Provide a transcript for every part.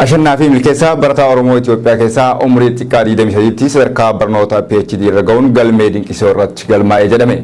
Ashannaa fi milkeessaa barataa Oromoo Itoophiyaa keessaa umrii xiqqaa 23tti sadarkaa barnoota PhD irra ga'uun galmee dinqisoo irratti galmaa'ee jedhame.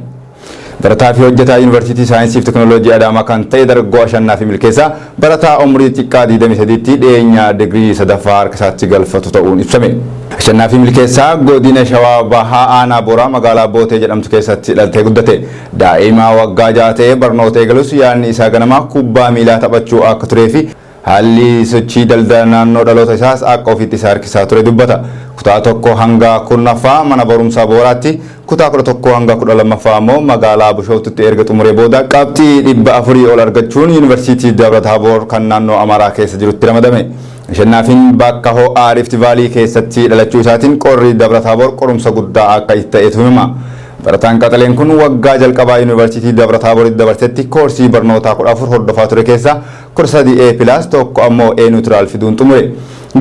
Barataa fi hojjetaa Yuunivarsiitii Saayinsii fi Teknooloojii Adaamaa kan ta'e dargaggoo Ashannaa fi milkeessaa barataa umrii xiqqaa 23tti dhiyeenya digirii sadaffaa harka isaatti galfatu ta'uun ibsame. Ashannaa fi milkeessaa godina Shawaa Bahaa Aanaa Booraa magaalaa Bootee jedhamtu keessatti dhalatee guddate. Daa'ima waggaa 6 ta'ee barnoota eegalus yaadni isaa ganamaa kubbaa miilaa taphachuu akka turee fi haalli sochii daldala naannoo dhaloota isaas akka ofiitti isa harkisaa ture dubbata. Kutaa 1 hanga 10ffaa mana barumsaa Booraatti, kutaa 11 hanga 12ffaa immoo magaalaa Bishooftutti erga xumuree booda qabxii 400 ol argachuun Yuunivarsiitii Dabra Taaboor kan naannoo Amaaraa keessa jirutti ramadame. Ashannaafiin bakka ho'aa Rift Vaalii keessatti dhalachuu isaatiin qorri Dabra Taaboor qorumsa guddaa akka itti ta'etu hima. Barataan qaxaleen kun waggaa jalqabaa Yuunivarsiitii Dabra Taabooritti dabarsetti koorsii barnootaa 14 hordofaa ture keessaa 3A+ tokko ammoo A Neutral fiduun xumure.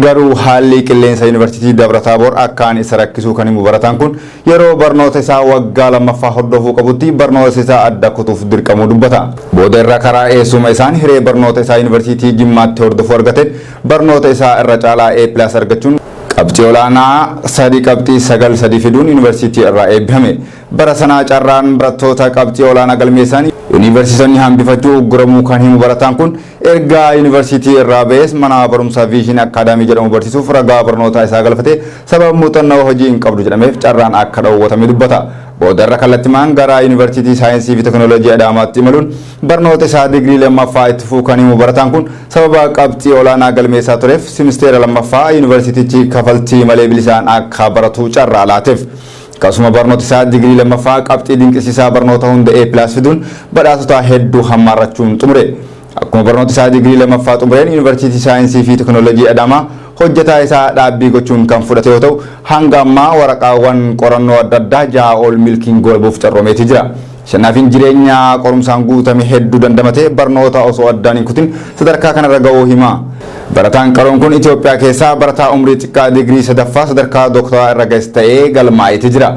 Garuu haalli qilleensa Yuunivarsiitii Dabra Taaboor akkaan isa rakkisuu kan himu barataan kun yeroo barnoota isaa waggaa 2ffaa hordofuu qabutti barnoota isaa adda kutuuf dirqamuu dubbata. Booda irra karaa eessuma isaan hiree barnoota isaa Yuunivarsiitii Jimmaatti hordofuu argateen barnoota isaa irra caalaa A+ argachuun qabxii olaanaa 3.93 fiduun Yuunivarsiitii irraa eebbifame. Bara sanaa carraan barattoota qabxii olaanaa galmeessan Yuunivarsiitonni hambifachuu ugguramuu kan himu barataan kun ergaa Yuunivarsiitii irraa ba'es mana barumsaa Vision Akaadaamii jedhamu barsiisuuf ragaa barnootaa isaa galfatee sababa muuxannoo hojii hin qabdu jedhameef carraan akka dhowwatame dubbata. Booda irra kallattimaan gara Yuunivarsiitii Saayinsii fi Teknooloojii Adaamaatti imaluun barnoota isaa digirii 2ffaa itti fufuu kan himu barataan kun sababa qabxii olaanaa galmeessaa tureef simisteera 2ffaa Yuunivarsiitichi kafaltii malee bilisaan akka baratu carraa laateef. Akkasuma barnoota isaa digirii 2ffaa qabxii dinqisiisaa barnoota hunda A+ fiduun badhaasota hedduu hammaarrachuun xumure. Akkuma barnoota isaa digirii 2ffaa xumureen Yuunivarsiitii Saayinsii fi Teknooloojii Adaamaa hojjetaa isaa dhaabbii gochuun kan fudhate yoo ta'u hanga ammaa waraqaawwan qorannoo adda addaa 6 ol milkiin golbuuf carroomeeti jira. Ashannaafiin jireenya qorumsaan guutame hedduu dandamatee barnoota osoo addaan hin kutin sadarkaa kanarra ga'uu hima. Barataan qaroon kun Itoophiyaa keessaa barataa umrii xiqqaa digirii sadaffaa sadarkaa dooktaraa irra ga'es ta'ee galmaa'eeti jira.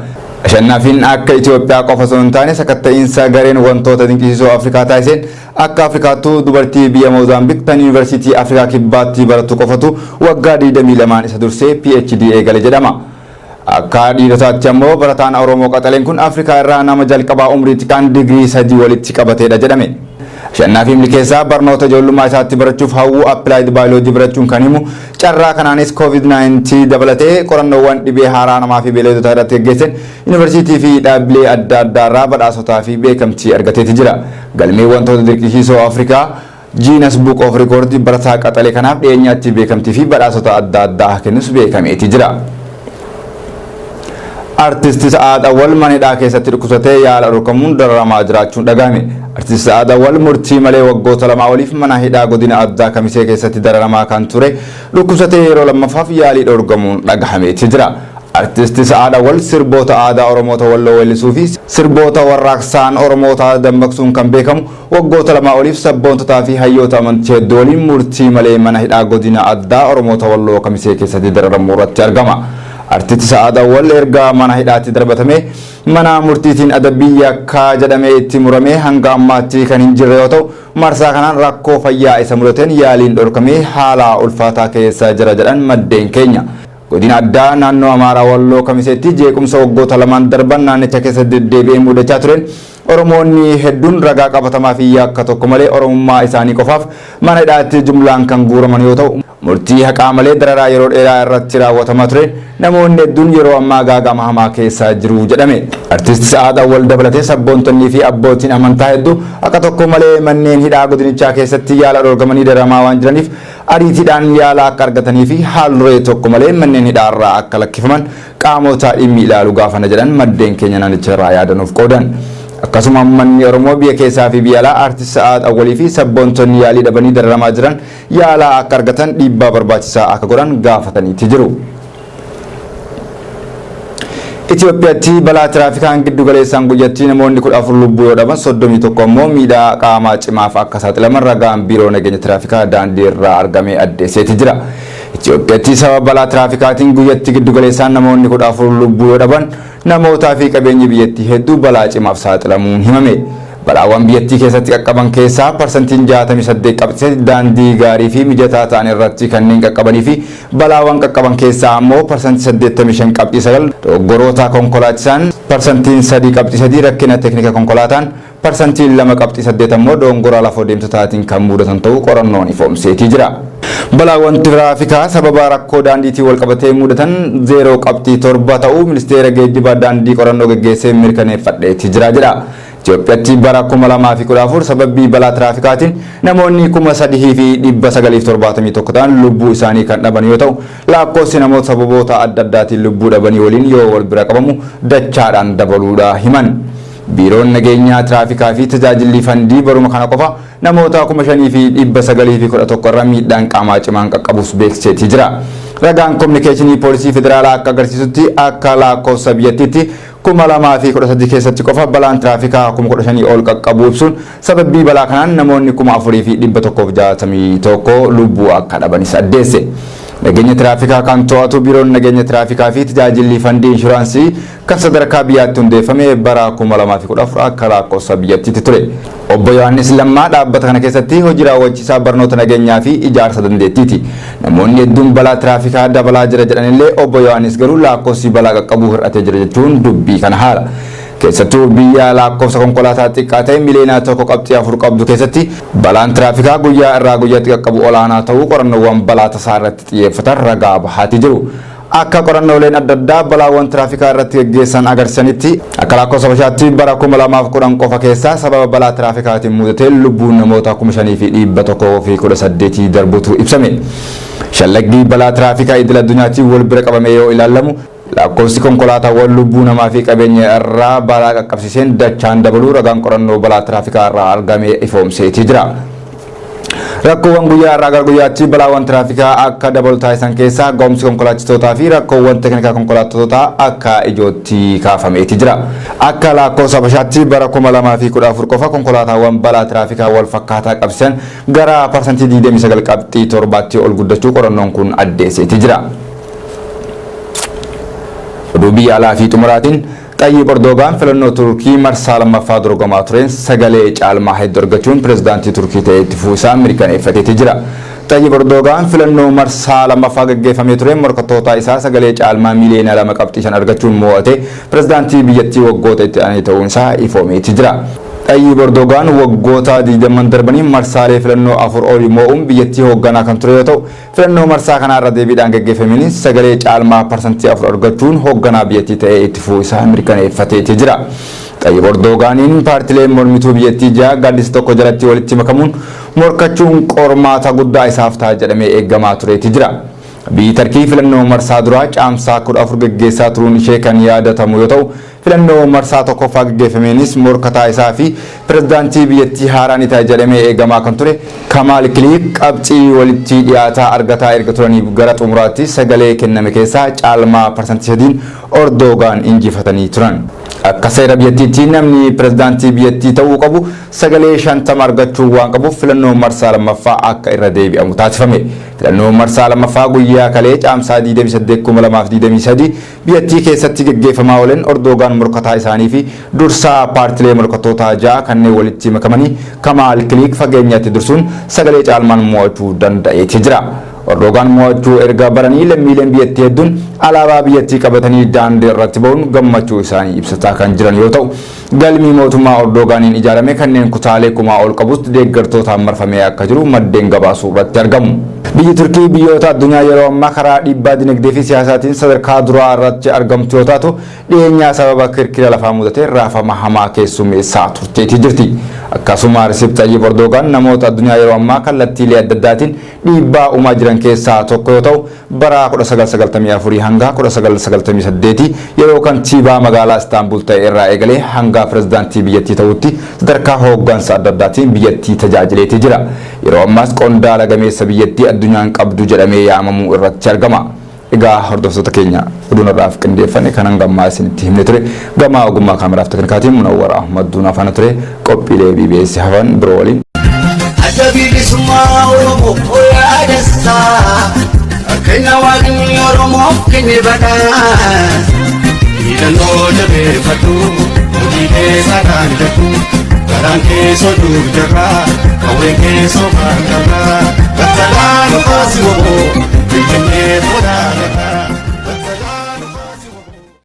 Ashannaafiin akka Itoophiyaa qofa osoo hin taane sakatta'iinsa gareen wantoota dinqisiisoo Afrikaa taasiseen akka Afrikaattuu dubartii biyya Moozaambiik tan Yuunivarsiitii Afrikaa Kibbaatti baratu qofatu waggaa 22 isa dursee PhD eegale jedhama. Akka dhiirotaatti ammoo barataan Oromoo qaxaleen kun Afrikaa irraa nama jalqabaa umrii xiqqaan digirii 3 walitti qabateedha jedhame. Ashannaafi milkeessaa barnoota ijoollummaa isaatti barachuuf hawwuu Applied Biology barachuun kan himu carraa kanaanis COVID-19 dabalatee qorannoowwan dhibee haaraa namaa fi beelladoota irratti gaggeessan Yuunivarsiitii fi dhaabbilee adda addaa irraa badhaasotaa fi beekamtii argateeti jira. Galmee wantoota dinqisiisoo Afrikaa Guinness Book of Record barataa qaxalee kanaaf dhiyeenyaatti beekamtii fi badhaasota adda addaa kennus beekameeti jira. Artisti Sa'aad Awwal manidhaa keessatti dhukkubsatee yaala dhorkamuun dararamaa jiraachuun dhagahame. Artisti Sa'aad Awwal murtii malee waggoota 2 oliif mana hidhaa godina addaa Kamisee keessatti dararamaa kan ture dhukkubsatee yeroo lammaffaaf yaalii dhorkamuun dhagahameeti jira. Artisti Sa'aad Awwal sirboota aadaa Oromoota Walloo weellisuu fi sirboota warraaqsaan Oromoota dammaqsuun kan beekamu waggoota 2 oliif sabboontotaa fi hayyoota amantii hedduu waliin murtii malee mana hidhaa godina addaa Oromoota Walloo Kamisee keessatti dararamuu irratti argama. Artisti Sa'aad Awwal erga mana hidhaatti darbatame mana murtiitiin adabbii yakkaa jedhamee itti murame hanga ammaatti kan hin jirre yoo ta'u marsaa kanaan rakkoo fayyaa isa mudateen yaaliin dhorkamee haala ulfaataa keessa jira jedhan maddeen keenya. Godina addaa naannoo Amaaraa Walloo Kamiseetti jeequmsa waggoota 2 darban naannicha keessa deddeebi'ee mudachaa tureen Oromoonni hedduun ragaa qabatamaa fi yakka tokko malee Oromummaa isaanii qofaaf mana hidhaatti jumlaan kan guuraman yoo ta'u murtii haqaa malee dararaa yeroo dheeraa irratti raawwatamaa ture namoonni hedduun yeroo ammaa gaagama hamaa keessa jiru jedhame. Artisti Sa'aad Awwal dabalatee sabboontonnii fi abbootiin amantaa hedduu akka tokko malee manneen hidhaa godinichaa keessatti yaala dhorkamanii dararamaa waan jiraniif ariitiidhaan yaala akka argatanii fi haaluree tokko malee manneen hidhaarraa akka lakkifaman qaamota dhimmi ilaalu gaafana jedhan maddeen keenya naannicha irraa yaadanuuf qoodan. Akkasuma manni Oromoo biyya keessaa fi biyya alaa Artisti Sa'aad Awwalii fi sabboontonni yaalii dhabanii dararamaa jiran yaala akka argatan dhiibbaa barbaachisaa akka godhan gaafataniiti jiru. Itoophiyaatti balaa tiraafikaan giddu galeessaan guyyatti namoonni 14 lubbuu yoo dhaban 31 ammoo miidhaa qaamaa cimaaf akka saaxilaman ragaan biiroo nageenya tiraafikaa daandii irraa argamee addeesseeti jira. Itoophiyaatti sababa balaa tiraafikaatiin guyyatti giddu galeessaan namoonni 14 lubbuu yoo dhaban namootaa fi qabeenyi biyyattii hedduu balaa cimaaf saaxilamuun himame. Balaawwan biyyattii keessatti qaqqaban keessaa parsantiin 68 qabxii daandii gaarii fi mijataa ta'an irratti kanneen qaqqabanii fi balaawwan qaqqaban keessaa ammoo parsantii 85 qabxii 9 dogoggoroota konkolaachisaan parsantiin 3 qabxii 3 rakkina teeknika konkolaataan parsantiin 2 qabxii 8 ammoo dogongora lafoo deemtotaatiin kan mudatan ta'uu qorannoon ifoomseetii jira. Balaawwan tiraafikaa sababa rakkoo daandiitiin wal qabatee mudatan 0 qabxii 7 ta'uu ministeera geejjibaa daandii qorannoo gaggeessee mirkaneeffadheetii jira jedha. Itoophiyaatti bara 2014 sababii balaa tiraafikaatiin namoonni 3,971 ta'an lubbuu isaanii kan dhaban yoo ta'u lakkoofsi namoota sababoota adda addaatiin lubbuu dhabanii waliin yoo wal bira qabamu dachaadhaan dabaluudha himan. Biiroon nageenyaa tiraafikaa fi tajaajilli fandii baruma kana qofa namoota 5,911 irra miidhaan qaamaa cimaan qaqqabus beeksiseetii jira. Ragaan kominikeeshinii poolisii federaalaa akka agarsiisutti akka lakkoofsa biyyattiitti 2013 keessatti qofa balaan tiraafikaa 15,000 ol qaqqabuu ibsuun sababii balaa kanaan namoonni 4,161 lubbuu akka dhabanis addeesse. Nageenya tiraafikaa kan to'atu biiroon nageenya tiraafikaa fi tajaajilli fandii inshuraansii kan sadarkaa biyyaatti hundeeffame bara 2014 akka lakkoofsa biyyattiitti ture. Obbo Yohaannis Lammaa dhaabbata kana keessatti hojii raawwachiisaa barnoota nageenyaa fi ijaarsa dandeettiiti. Namoonni hedduun balaa tiraafikaa dabalaa jira jedhanillee Obbo Yohaannis garuu lakkoofsi balaa qaqqabuu hir'atee jira jechuun dubbii kana haala. Keessattuu biyya lakkoofsa konkolaataa xiqqaa ta'e miliyoona 1.4 qabdu keessatti balaan tiraafikaa guyyaa irraa guyyaatti qaqqabu olaanaa ta'uu qorannoowwan balaa tasaa irratti xiyyeeffatan ragaa bahaatii jiru. Akka qorannooleen adda addaa balaawwan tiraafikaa irratti gaggeessan agarsiisanitti akka lakkoofsa Habashaatti bara 2010 qofa keessaa sababa balaa tiraafikaatiin mudatee lubbuun namoota 5,118 darbuutu ibsame. Shallaggii balaa tiraafikaa idil addunyaatiin wal bira qabame yoo ilaalamu lakkoofsi konkolaataawwan lubbuu namaa fi qabeenya irraa balaa qaqqabsiiseen dachaan dabaluu ragaan qorannoo balaa tiraafikaa irraa argame ifoomseetii jira. Rakkoowwan guyyaa irraa gara guyyaatti balaawwan tiraafikaa akka dabalu taasisan keessaa ga'umsi konkolaachistootaa fi rakkoowwan teeknikaa konkolaattotaa akka ijootti kaafameetii jira. Akka lakkoofsa Habashaatti bara 2014 qofa konkolaataawwan balaa tiraafikaa wal fakkaataa qabsiisan gara parsantii 29 qabxii 7tti ol guddachuu qorannoon kun addeesseetii jira. Biyya alaa fi xumuraatiin Xayyib Erdogaan filannoo Turkii marsaa lammaffaa dorgomaa tureen sagalee caalmaa hedduu argachuun pirezidaantii Turkii ta'ee itti fufuu isaa mirkaneeffateetii jira. Xayyib Erdogaan filannoo marsaa lammaffaa gaggeeffamee tureen morkattoota isaa sagalee caalmaa miliyoona 2.5 argachuun mo'atee pirezidaantii biyyattii waggoota itti aanee ta'uun isaa ifoomeetii jira. Xayyib Erdogaan waggoota 20 darbanii marsaalee filannoo 4 olii mo'uun biyyattii hoogganaa kan ture yoo ta'u filannoo marsaa kanaa irra deebiidhaan gaggeeffameen sagalee caalmaa parsantii 4 argachuun hoogganaa biyyattii ta'ee itti fufuu isaa mirkaneeffateetii jira. Xayyib Erdogaaniin paartileen mormituu biyyattii ja'a gaaddisa tokko jalatti walitti makamuun morkachuun qormaata guddaa isaaf ta'a jedhamee eeggamaa tureetii jira. Biyyi Turkii filannoo marsaa duraa caamsaa 14 gaggeessaa turuun ishee kan yaadatamu yoo ta'u filannoo marsaa tokkoffaa gaggeeffameenis morkataa isaa fi pirezidaantii biyyattii haaraan ni ta'a jedhamee eegamaa kan ture Kamaal Kiliik qabxii walitti dhiyaataa argataa erga turaniif gara xumuraatti sagalee kenname keessaa caalmaa parsantii 3 Erdogaan injifatanii turan. Akka seera biyyattiitti namni pirezidaantii biyyattii ta'uu qabu sagalee 50 argachuu waan qabuuf filannoo marsaa lammaffaa akka irra deebi'amu taasifame. Filannoo marsaa lammaffaa guyyaa kalee caamsaa 28/2023 biyyattii keessatti gaggeeffamaa oolan Erdogaan morkataa isaanii fi dursaa paartilee morkattootaa ja'a kanneen walitti makamanii Kamaal Kiliik fageenyatti dursuun sagalee caalmaan mo'achuu danda'eetii jira. Erdogaan mo'achuu erga baranii lammiileen biyyattii hedduun alaabaa biyyattii qabatanii daandii irratti ba'uun gammachuu isaanii ibsataa kan jiran yoo ta'u galmi mootummaa Erdogaaniin ijaarame kanneen kutaalee kumaa ol qabutti deeggartootaan marfamee akka jiru maddeen gabaasuu irratti argamu. Biyyi Turkii biyyoota addunyaa yeroo ammaa karaa dhiibbaa dinagdee fi siyaasaatiin sadarkaa duraa irratti argamtu yoo taatu dhiyeenyaa sababa kirkira lafaa mudatee raafama hamaa keessummeessaa turteetii jirti. Akkasuma Recep Tayyip Erdogan namoota addunyaa yeroo ammaa kallattiilee adda addaatiin dhiibbaa uumaa jiran keessaa tokko yoo ta'u bara 1994 hanga 1998 yeroo kantiibaa magaalaa Istaanbul ta'e irraa eegalee hanga pirezidaantii biyyattii ta'utti sadarkaa hooggansa adda addaatiin biyyattii tajaajileetii jira. Yeroo ammaas qondaala gameessa biyyattii addunyaan qabdu jedhamee yaamamuu irratti argama. Egaa hordoftoota keenya oduun irraaf qindeeffame kan hangammaa isinitti himne ture gama ogummaa kaameraaf teknikaatiin Munawwar Ahmadduun afaan ture qophiilee BBS hafan biroo waliin. Bilisummaa Oromoo yaadessaa kenna waaqni Oromoo kenne badhaa hidhannoo jabeeffatu hojii keessa kan hidhatu garaan keessa duujaba qawween keessa baakaba battalaa